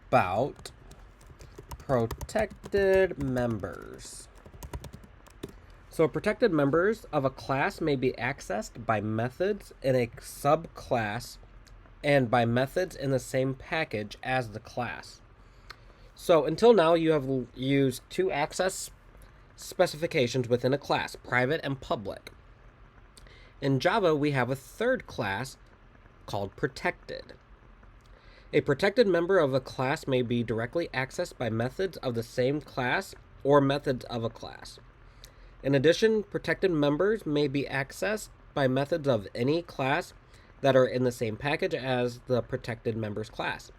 about protected members. So protected members of a class may be accessed by methods in a subclass and by methods in the same package as the class. So until now, you have used two access specifications within a class, private and public. In Java, we have a third class called protected. A protected member of a class may be directly accessed by methods of the same class or methods of a class. In addition, protected members may be accessed by methods of any class that are in the same package as the protected members class.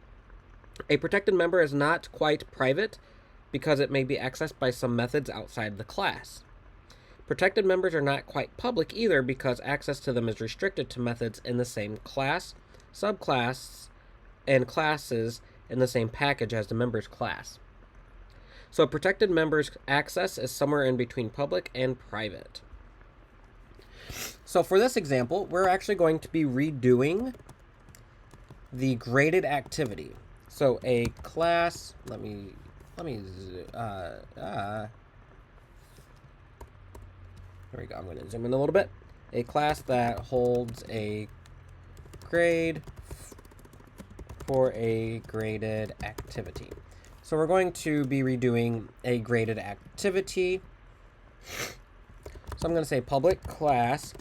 A protected member is not quite private because it may be accessed by some methods outside the class. Protected members are not quite public either because access to them is restricted to methods in the same class, subclass, and classes in the same package as the members class. So protected members access is somewhere in between public and private. So for this example, we're actually going to be redoing the graded activity. So a class, there we go, I'm going to zoom in a little bit. A class that holds a grade for a graded activity. So we're going to be redoing a graded activity. So I'm going to say public class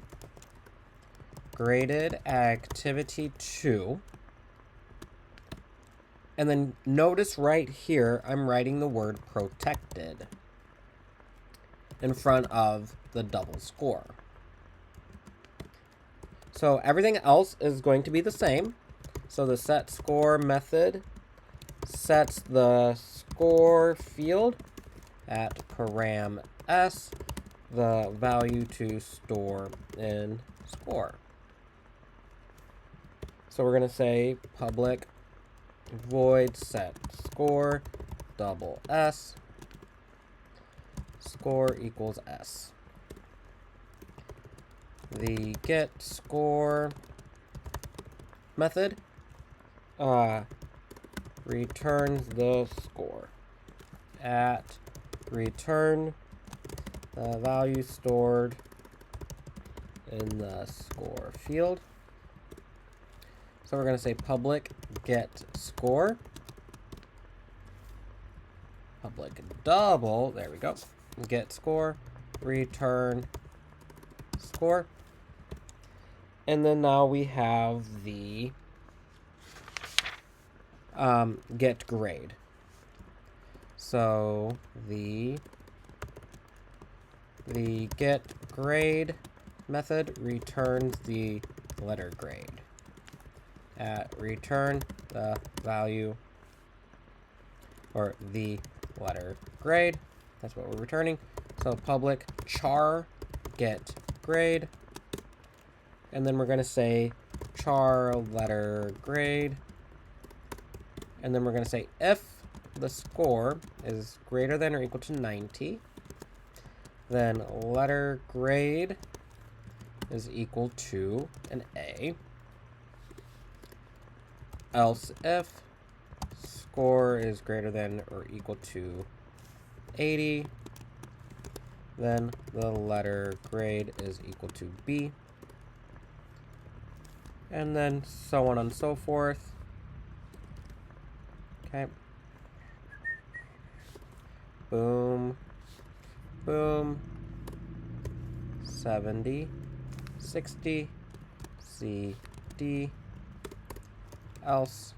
graded activity 2. And then notice right here, I'm writing the word protected in front of the double score. So everything else is going to be the same. So the set score method sets the score field at param s, the value to store in score. So we're going to say public void set score double s, score equals s. The get score method returns the score at return the value stored in the score field. So we're going to say public get score, public double, there we go, get score, return score. And then now we have the get grade. So the get grade method returns the letter grade at return the value or the letter grade. That's what we're returning. So public char get grade, and then we're going to say char letter grade, and then we're going to say if the score is greater than or equal to 90, then letter grade is equal to an A. Else if score is greater than or equal to 80, then the letter grade is equal to B. And then so on and so forth. Okay. Boom. Boom. 70. 60. C. D. Else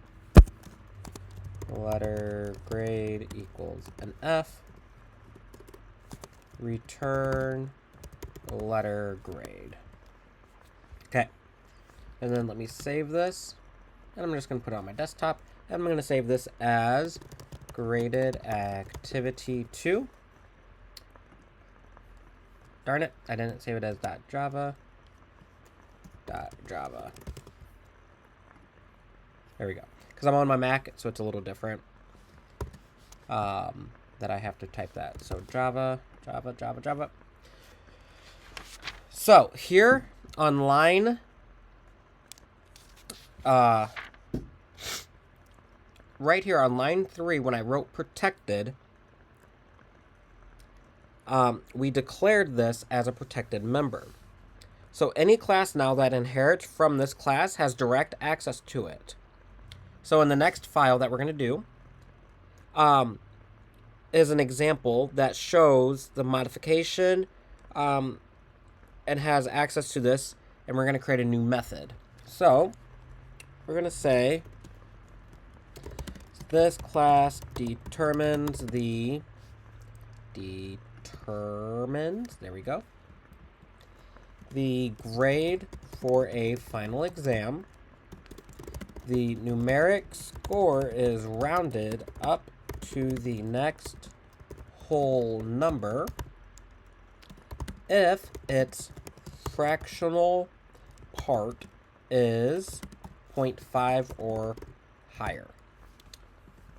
letter grade equals an F. Return letter grade. Okay. And then let me save this. And I'm just going to put it on my desktop. And I'm going to save this as graded activity 2. Darn it, I didn't save it as .java. .java. There we go. Because I'm on my Mac, so it's a little different. That I have to type that. So Java. So here on line right here on line 3, when I wrote protected, we declared this as a protected member. So any class now that inherits from this class has direct access to it. So in the next file that we're going to do is an example that shows the modification and has access to this, and we're going to create a new method. So we're going to say this class determines there we go, the grade for a final exam. The numeric score is rounded up to the next whole number if its fractional part is 0.5 or higher.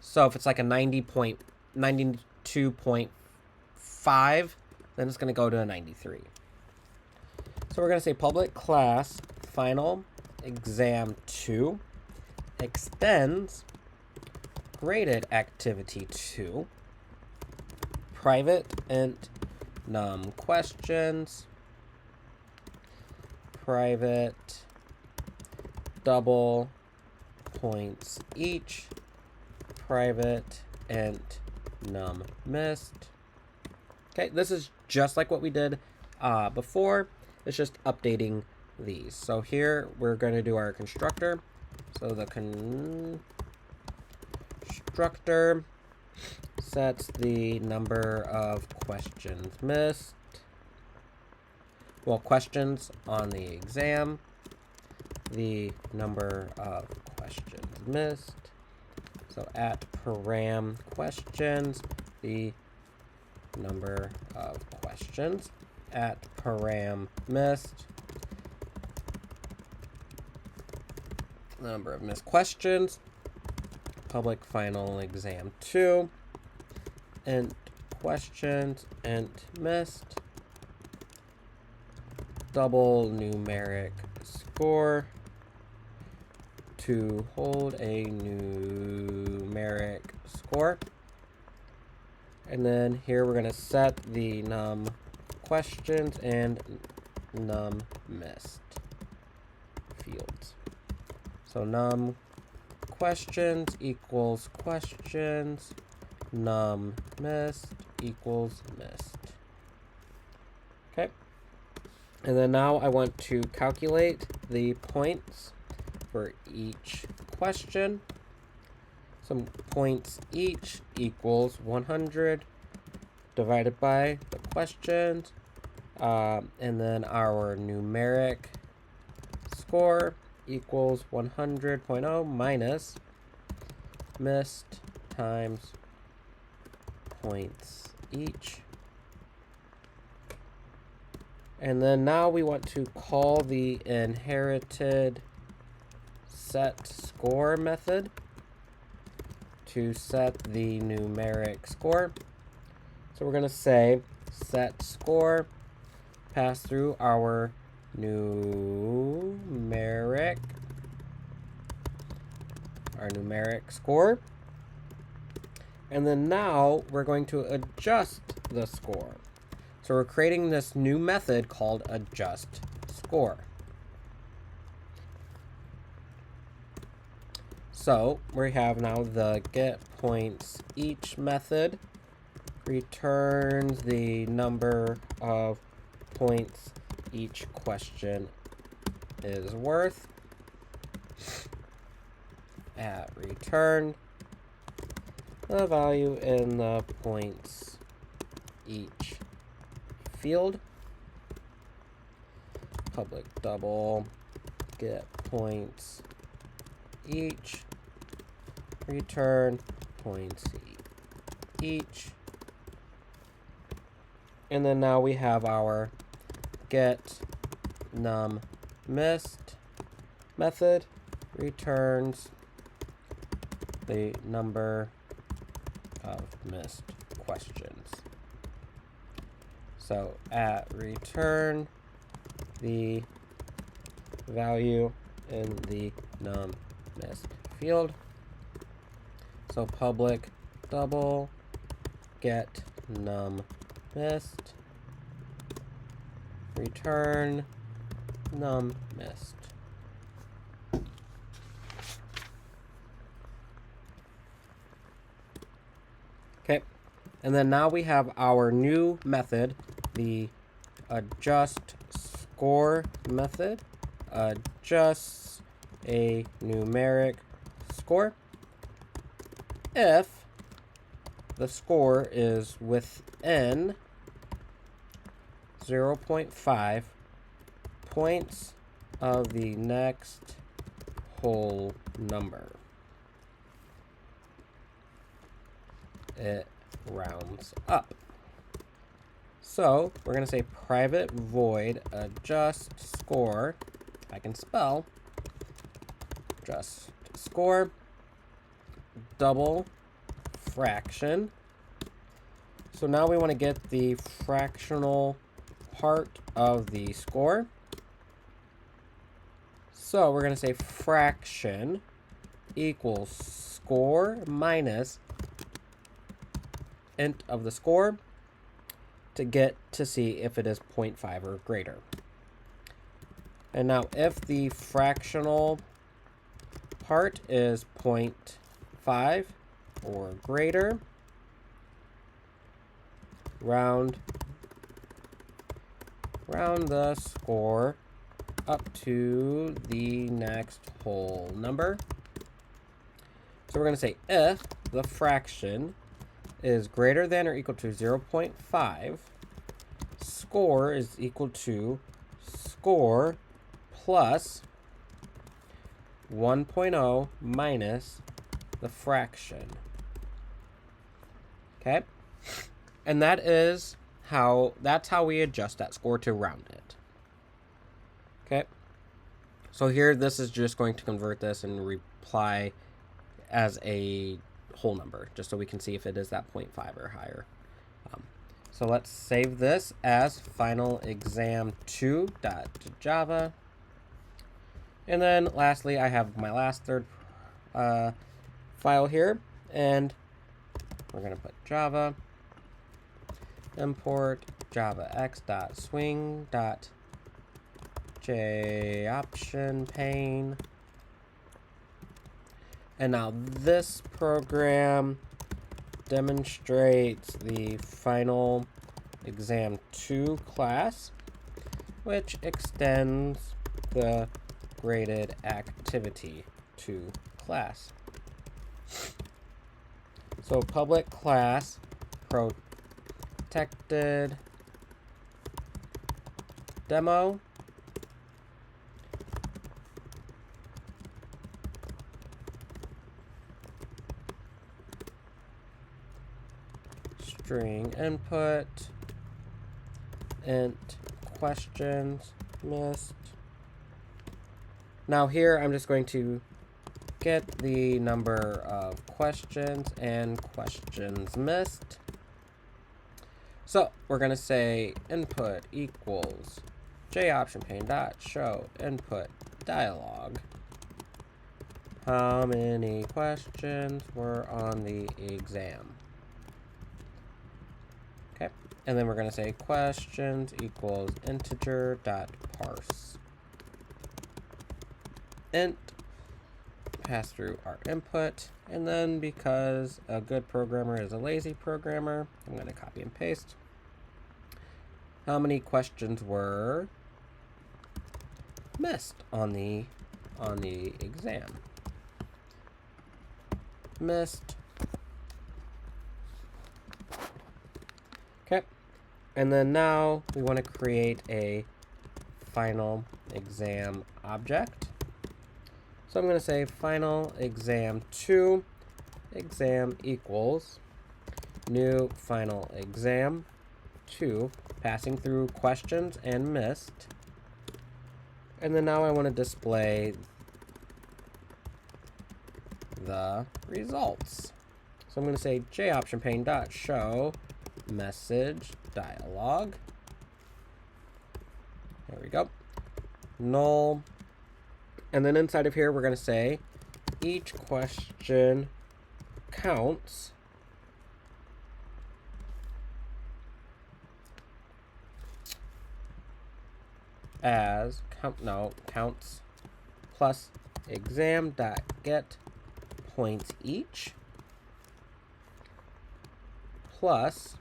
So if it's like a 92.5, then it's going to go to a 93. So we're going to say public class final exam 2 extends graded activity 2 private int num questions private double points each private int num missed. Okay, this is just like what we did before. It's just updating these. So here we're going to do our constructor. So the constructor sets the number of questions missed. Well, questions on the exam, the number of questions missed. So at param questions, the number of questions. At param missed, number of missed questions. Public final exam 2, int questions, int missed, double numeric score to hold a numeric score. And then here we're going to set the num questions and num missed fields. So num questions equals questions, num missed equals missed. Okay. And then now I want to calculate the points for each question. Some points each equals 100 divided by the questions, and then our numeric score equals 100.0 minus missed times points each. And then now we want to call the inherited set score method to set the numeric score. So we're going to say set score, pass through our numeric score. And then now we're going to adjust the score. So we're creating this new method called adjust score. So we have now the get points each method returns the number of points each question is worth. At return, the value in the points each field. Public double get points each, return points each. And then now we have our get num missed method returns the number of missed questions. So at return, the value in the num missed field. So public double get num missed, return num missed. Okay, and then now we have our new method, the adjust score method, adjusts a numeric score if the score is within 0.5 points of the next whole number. It rounds up. So we're going to say private void adjust score. I can spell adjust score double fraction. So now we want to get the fractional part of the score. So we're going to say fraction equals score minus int of the score to get to see if it is 0.5 or greater. And now if the fractional part is 0.5 or greater, round the score up to the next whole number. So we're going to say if the fraction is greater than or equal to 0.5, score is equal to score plus 1.0 minus the fraction. Okay? And that's how we adjust that score to round it. Okay? So here, this is just going to convert this and reply as a whole number, just so we can see if it is that 0.5 or higher. So let's save this as final exam2.java. And then lastly, I have my last third file here, and we're going to put Java import javax.swing.joptionPane. And now this program demonstrates the final exam2 class, which extends the graded activity to class. So public class protected demo string input int questions missed. Now here I'm just going to get the number of questions and questions missed. So we're going to say input equals joptionPane.show input dialog. How many questions were on the exam? Okay, and then we're going to say questions equals integer.parse int, pass through our input, and then because a good programmer is a lazy programmer, I'm going to copy and paste. How many questions were missed on the exam? Missed. Okay, and then now we want to create a final exam object. So I'm going to say final exam2 exam equals new final exam2, passing through questions and missed. And then now I want to display the results. So I'm going to say joptionPane.show message dialog. There we go. Null. And then inside of here, we're going to say each question counts as counts plus exam.get points each plus,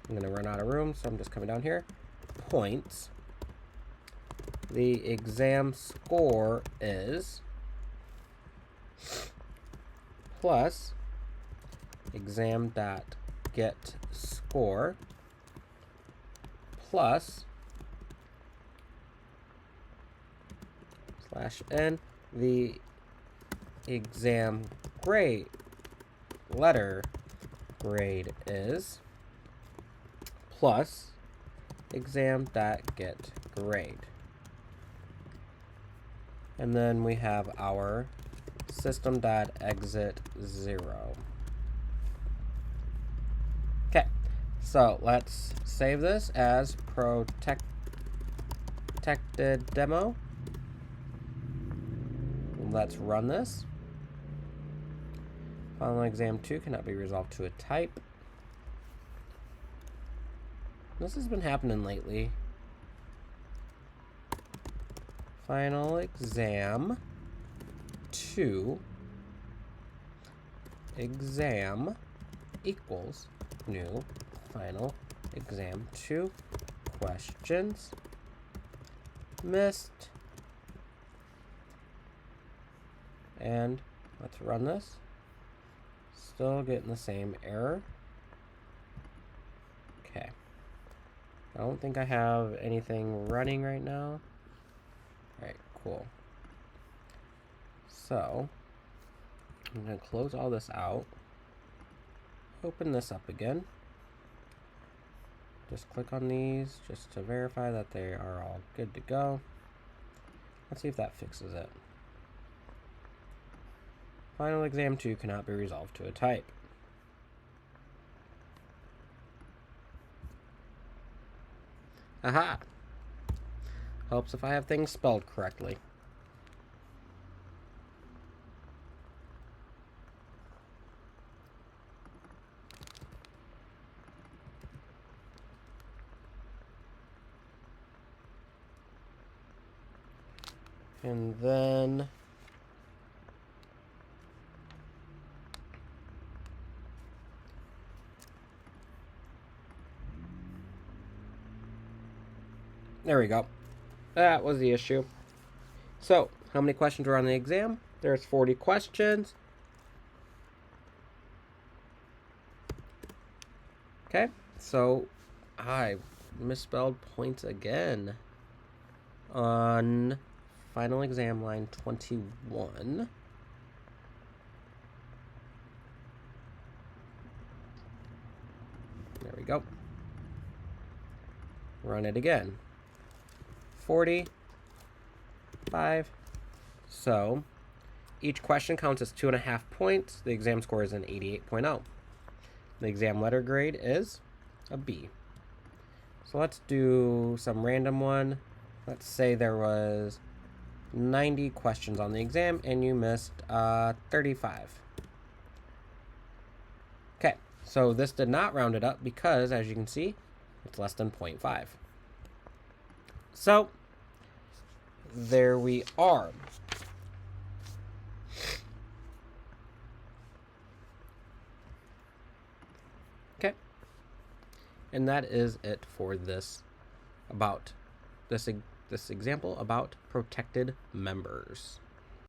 I'm going to run out of room, so I'm just coming down here, points. The exam score is plus exam.get score plus /n the exam grade letter grade is plus exam.get grade. And then we have our system.exit 0. Okay, so let's save this as protected demo. Let's run this. Final exam 2 cannot be resolved to a type. This has been happening lately. Final exam 2 exam equals new final exam 2 questions missed. And let's run this. Still getting the same error. Okay. I don't think I have anything running right now. Alright, cool. So, I'm going to close all this out. Open this up again. Just click on these just to verify that they are all good to go. Let's see if that fixes it. Final exam 2 cannot be resolved to a type. Aha! Helps if I have things spelled correctly. And then there we go. That was the issue. So, how many questions were on the exam? There's 40 questions. Okay, so I misspelled points again on final exam line 21. There we go. Run it again. 45. So each question counts as 2.5 points. The exam score is an 88.0. The exam letter grade is a B. So let's do some random one. Let's say there was 90 questions on the exam and you missed 35. Okay, so this did not round it up because, as you can see, it's less than 0.5. So, there we are. Okay. And that is it for this example about protected members.